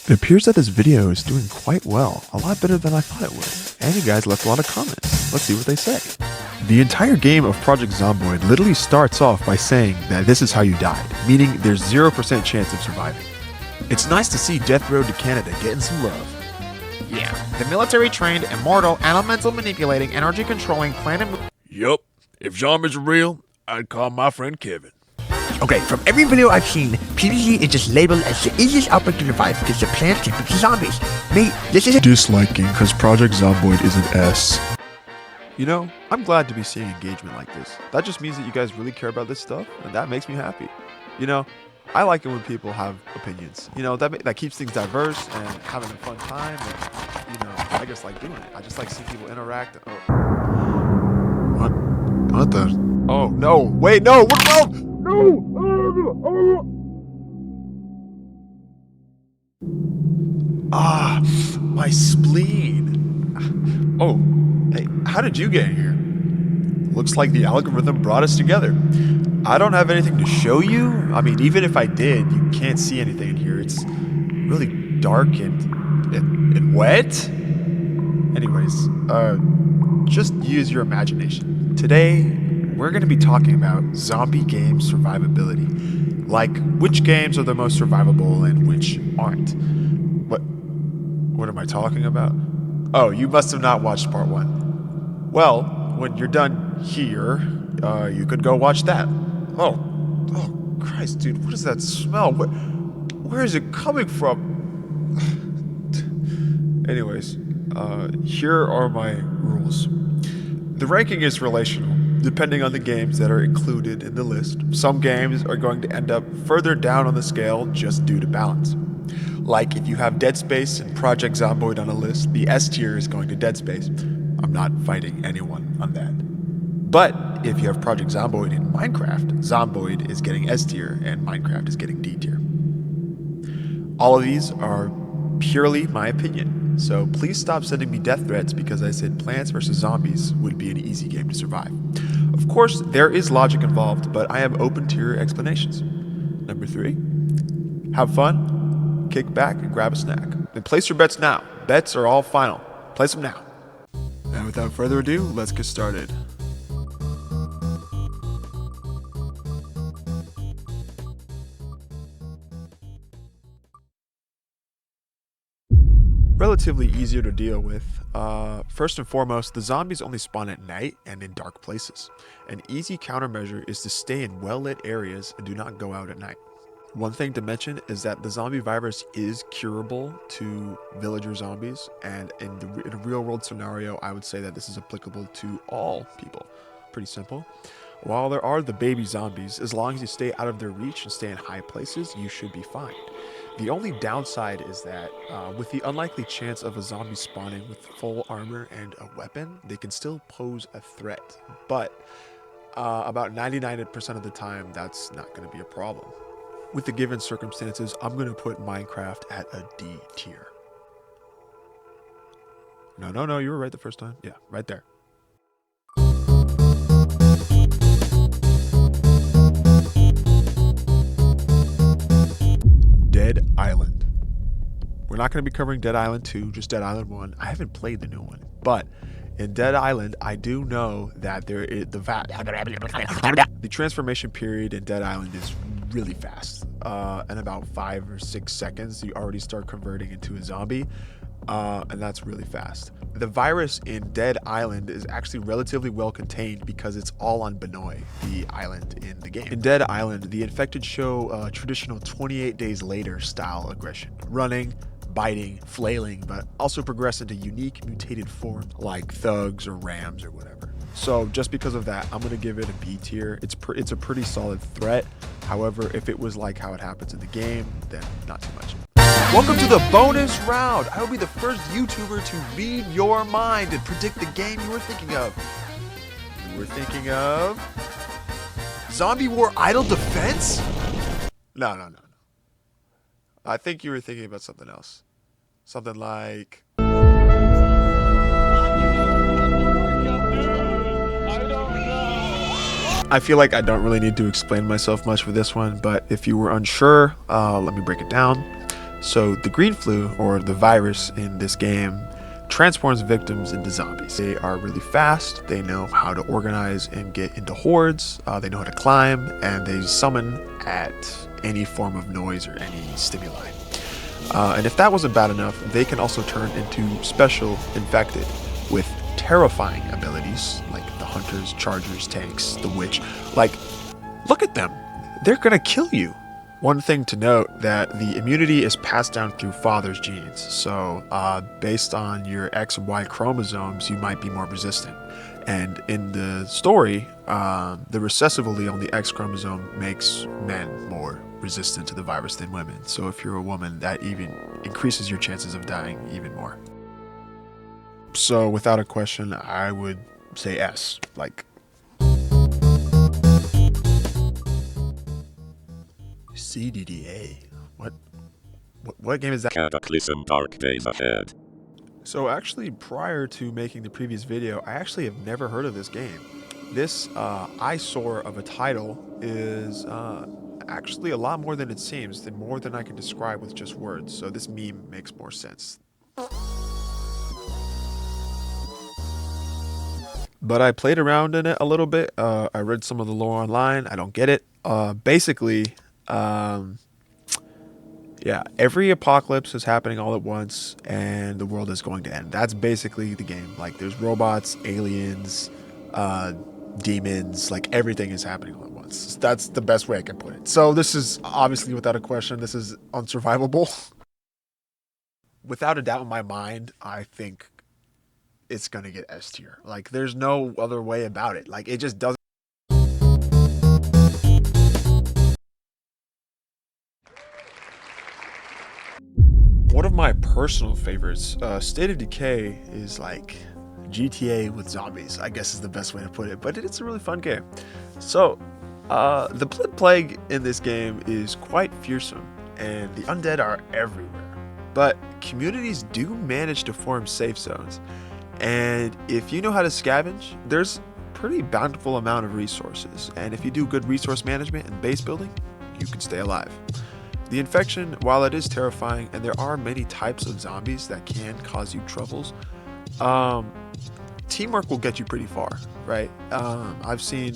It appears that this video is doing quite well, a lot better than I thought it would, and you guys left a lot of comments. Let's see what they say. The entire game of Project Zomboid literally starts off by saying that this is how you died, meaning there's 0% chance of surviving. It's nice to see Death Road to Canada getting some love. Yeah, the military-trained, immortal, elemental manipulating, energy controlling, planet. Yup, if zombies are real, I'd call my friend Kevin. Okay, from every video I've seen, PvZ is just labeled as the easiest outbreak to survive because the plants can beat the zombies. Mate, this is Disliking because Project Zomboid is an S. You know, I'm glad to be seeing engagement like this. That just means that you guys really care about this stuff, and that makes me happy. You know, I like it when people have opinions. You know, that keeps things diverse and having a fun time. And, you know, I just like doing it. I just like seeing people interact. Oh. What the? Oh, no. Wait, no. What about? No! Ah, my spleen. Oh, hey, how did you get here? Looks like the algorithm brought us together. I don't have anything to show you. I mean, even if I did, you can't see anything in here. It's really dark and wet. Anyways, just use your imagination. Today, we're going to be talking about zombie game survivability. Like, which games are the most survivable and which aren't. What am I talking about? Oh, you must have not watched part 1. Well, when you're done here, you could go watch that. Oh, Christ, dude, what is that smell? Where is it coming from? Anyways, here are my rules. The ranking is relational, depending on the games that are included in the list. Some games are going to end up further down on the scale just due to balance. Like if you have Dead Space and Project Zomboid on a list, the S tier is going to Dead Space. I'm not fighting anyone on that. But if you have Project Zomboid in Minecraft, Zomboid is getting S tier and Minecraft is getting D tier. All of these are purely my opinion, so please stop sending me death threats because I said Plants vs. Zombies would be an easy game to survive. Of course, there is logic involved, but I am open to your explanations. Number 3, have fun, kick back, and grab a snack. Then place your bets now. Bets are all final. Place them now. And without further ado, let's get started. Relatively easier to deal with. First and foremost, the zombies only spawn at night and in dark places. An easy countermeasure is to stay in well-lit areas and do not go out at night. One thing to mention is that the zombie virus is curable to villager zombies, and in a real-world scenario, I would say that this is applicable to all people. Pretty simple. While there are the baby zombies, as long as you stay out of their reach and stay in high places, you should be fine. The only downside is that with the unlikely chance of a zombie spawning with full armor and a weapon, they can still pose a threat. But about 99% of the time, that's not going to be a problem. With the given circumstances, I'm going to put Minecraft at a D tier. No, you were right the first time. Yeah, right there. Dead Island. We're not going to be covering Dead Island 2, just Dead Island 1. I haven't played the new one, but in Dead Island, I do know that there is the transformation period in Dead Island is really fast. In about 5 or 6 seconds, you already start converting into a zombie, and that's really fast. The virus in Dead Island is actually relatively well contained because it's all on Benoi, the island in the game. In Dead Island, the infected show traditional 28 days later style aggression, running, biting, flailing, but also progress into unique mutated forms like thugs or rams or whatever. So just because of that, I'm going to give it a B tier. It's a pretty solid threat. However, if it was like how it happens in the game, then not too much. Welcome to the bonus round. I will be the first YouTuber to read your mind and predict the game you were thinking of. You were thinking of Zombie War Idle Defense? No. I think you were thinking about something else. Something like... I feel like I don't really need to explain myself much for this one, but if you were unsure, let me break it down. So the green flu, or the virus in this game, transforms victims into zombies. They are really fast, they know how to organize and get into hordes, they know how to climb, and they summon at any form of noise or any stimuli. And if that wasn't bad enough, they can also turn into special infected with terrifying abilities like the hunters, chargers, tanks, the witch. Like, look at them. They're gonna kill you. One thing to note, that the immunity is passed down through father's genes. So based on your X and Y chromosomes, you might be more resistant. And in the story, the recessive allele on the X chromosome makes men more resistant to the virus than women. So if you're a woman, that even increases your chances of dying even more. So without a question, I would say S. Like, CDDA. What game is that? Cataclysm Dark Days Ahead. So actually, prior to making the previous video, I actually have never heard of this game. This eyesore of a title is actually a lot more than it seems, and more than I can describe with just words. So this meme makes more sense. But I played around in it a little bit. I read some of the lore online. I don't get it. Basically, yeah, every apocalypse is happening all at once, and the world is going to end. That's basically the game. Like, there's robots, aliens, demons, like everything is happening all at once. That's the best way I can put it. So this is obviously, without a question, this is unsurvivable. Without a doubt in my mind, I think it's gonna get S tier. Like, there's no other way about it. Like, it just doesn't. One of my personal favorites, State of Decay, is like GTA with zombies, I guess is the best way to put it, but it's a really fun game. So, the Blood Plague in this game is quite fearsome, and the undead are everywhere. But communities do manage to form safe zones, and if you know how to scavenge, there's a pretty bountiful amount of resources, and if you do good resource management and base building, you can stay alive. The infection, while it is terrifying, and there are many types of zombies that can cause you troubles, teamwork will get you pretty far, right? I've seen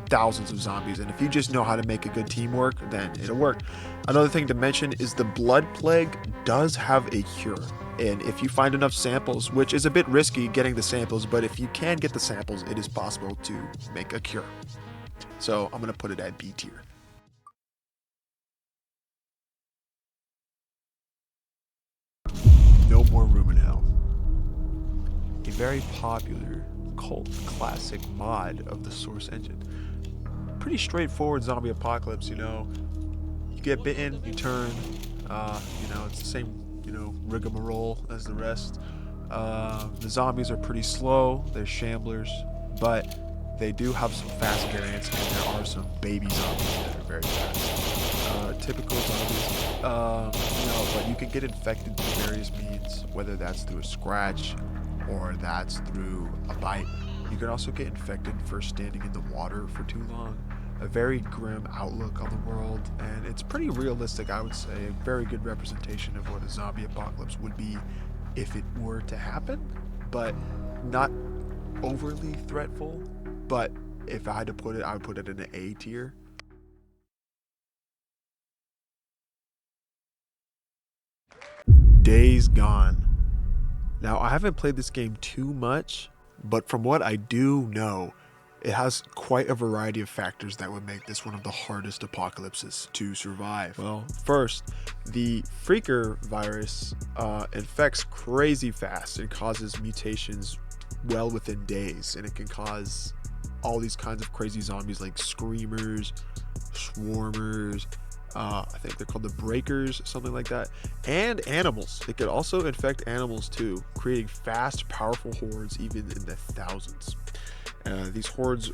thousands of zombies, and if you just know how to make a good teamwork, then it'll work. Another thing to mention is the Blood Plague does have a cure, and if you find enough samples, which is a bit risky getting the samples, but if you can get the samples, it is possible to make a cure. So I'm going to put it at B tier. No More Room in Hell. A very popular cult classic mod of the Source engine. Pretty straightforward zombie apocalypse, you know. You get bitten, you turn, it's the same, rigmarole as the rest. The zombies are pretty slow, they're shamblers, but they do have some fast variants, and there are some baby zombies that are very fast. Typical zombies, but you can get infected through various means, whether that's through a scratch or that's through a bite. You can also get infected for standing in the water for too long. A very grim outlook on the world, and it's pretty realistic, I would say. A very good representation of what a zombie apocalypse would be if it were to happen, but not overly threatful. But if I had to put it, I would put it in an A tier. Days Gone. Now, I haven't played this game too much, but from what I do know, it has quite a variety of factors that would make this one of the hardest apocalypses to survive. Well, first, the Freaker virus infects crazy fast and causes mutations well within days, and it can cause all these kinds of crazy zombies like screamers, swarmers, I think they're called the breakers, something like that, and animals. It could also infect animals too, creating fast, powerful hordes even in the thousands. These hordes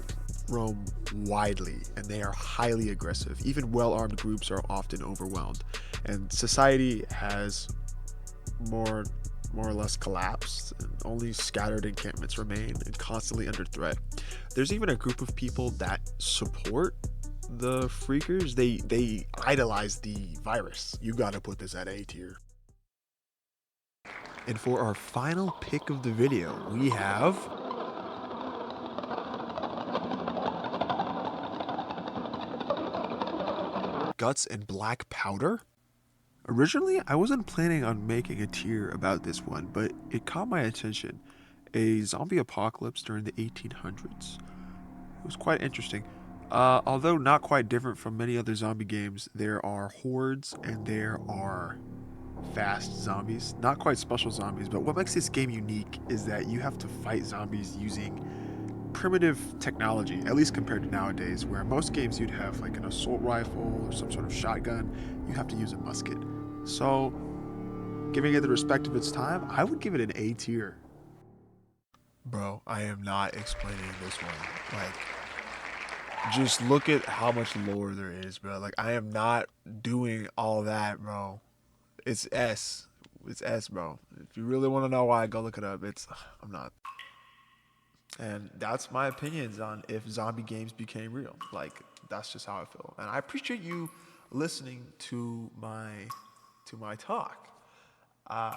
roam widely, and they are highly aggressive. Even well-armed groups are often overwhelmed, and society has more or less collapsed, and only scattered encampments remain and constantly under threat. There's even a group of people that support the freakers, they idolize the virus. You gotta put this at A tier. And for our final pick of the video, we have Guts and Black Powder. Originally, I wasn't planning on making a tier about this one, but it caught my attention. A zombie apocalypse during the 1800s. It was quite interesting. Although not quite different from many other zombie games, there are hordes and there are fast zombies. Not quite special zombies, but what makes this game unique is that you have to fight zombies using primitive technology, at least compared to nowadays, where most games you'd have like an assault rifle or some sort of shotgun. You have to use a musket. So, giving it the respect of its time, I would give it an A tier. Bro, I am not explaining this one. Like, just look at how much lore there is, bro. Like, I am not doing all that, bro. It's S. It's S, bro. If you really want to know why, go look it up. I'm not. And that's my opinions on if zombie games became real. Like, that's just how I feel. And I appreciate you listening to my talk. I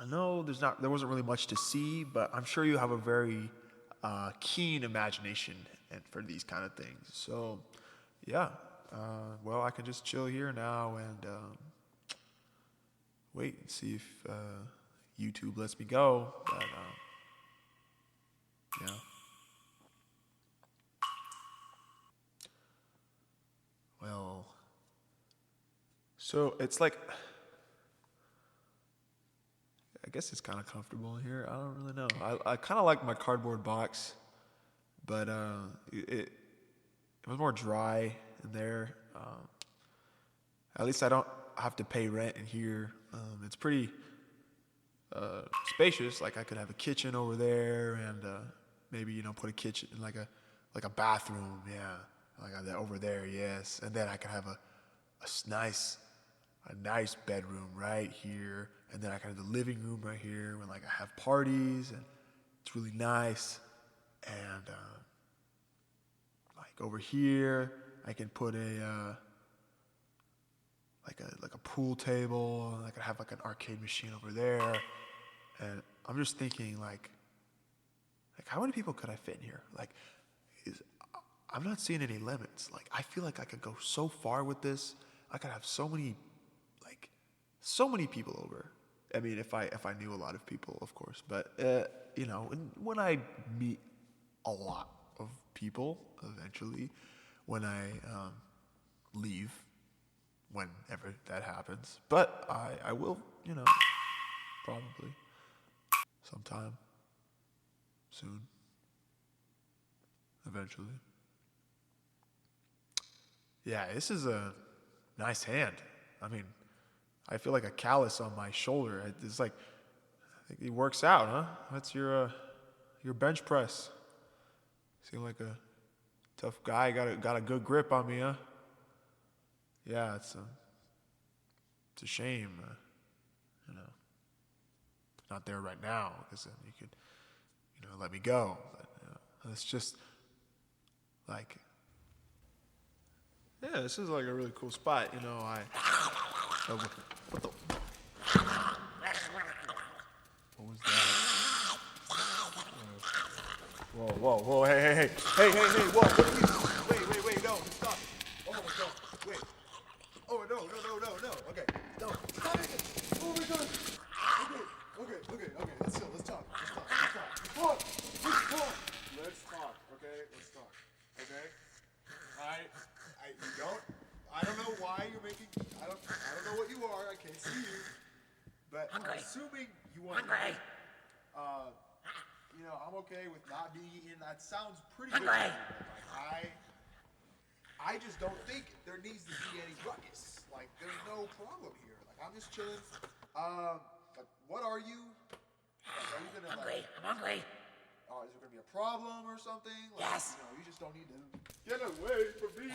know there wasn't really much to see, but I'm sure you have a very keen imagination and for these kind of things. So, yeah. Well, I can just chill here now and wait and see if YouTube lets me go. But yeah. Well, so it's like, I guess it's kind of comfortable in here. I don't really know. I kind of like my cardboard box, but it was more dry in there. At least I don't have to pay rent in here. It's pretty spacious. Like I could have a kitchen over there, and maybe put a kitchen in like a bathroom. Yeah, like that over there. Yes, and then I could have a nice bedroom right here, and then I can have the living room right here when like I have parties, and it's really nice. And like over here, I can put a like a pool table, and I could have like an arcade machine over there. And I'm just thinking like how many people could I fit in here? Like, I'm not seeing any limits. Like, I feel like I could go so far with this. I could have so many people over. I mean, if I knew a lot of people, of course. But when I meet a lot of people eventually, when I leave, whenever that happens. But I will, probably sometime soon, eventually. Yeah, this is a nice hand. I mean, I feel like a callus on my shoulder. It's like, I think it works out, huh? That's your bench press. Seem like a tough guy. Got a good grip on me, huh? Yeah, it's a shame, not there right now, because then you could, let me go. But it's just like, yeah, this is like a really cool spot. What the? What was that? Whoa, hey, whoa, what are you? Wait, no, stop. Oh my God, wait. Oh, no, okay, no, stop it. Oh my God. Okay, let's chill, let's talk. Let's talk, okay? I don't know why you're making, I don't know what you are, I can't see you, but I'm assuming you want to, I'm okay with not being eaten. That sounds pretty good. Like, I just don't think there needs to be any ruckus. Like, there's no problem here. Like, I'm just chilling. Like, what are you? Like, are you gonna, I'm hungry. Oh, is there gonna be a problem or something? Like, yes. You just don't need to get away from me.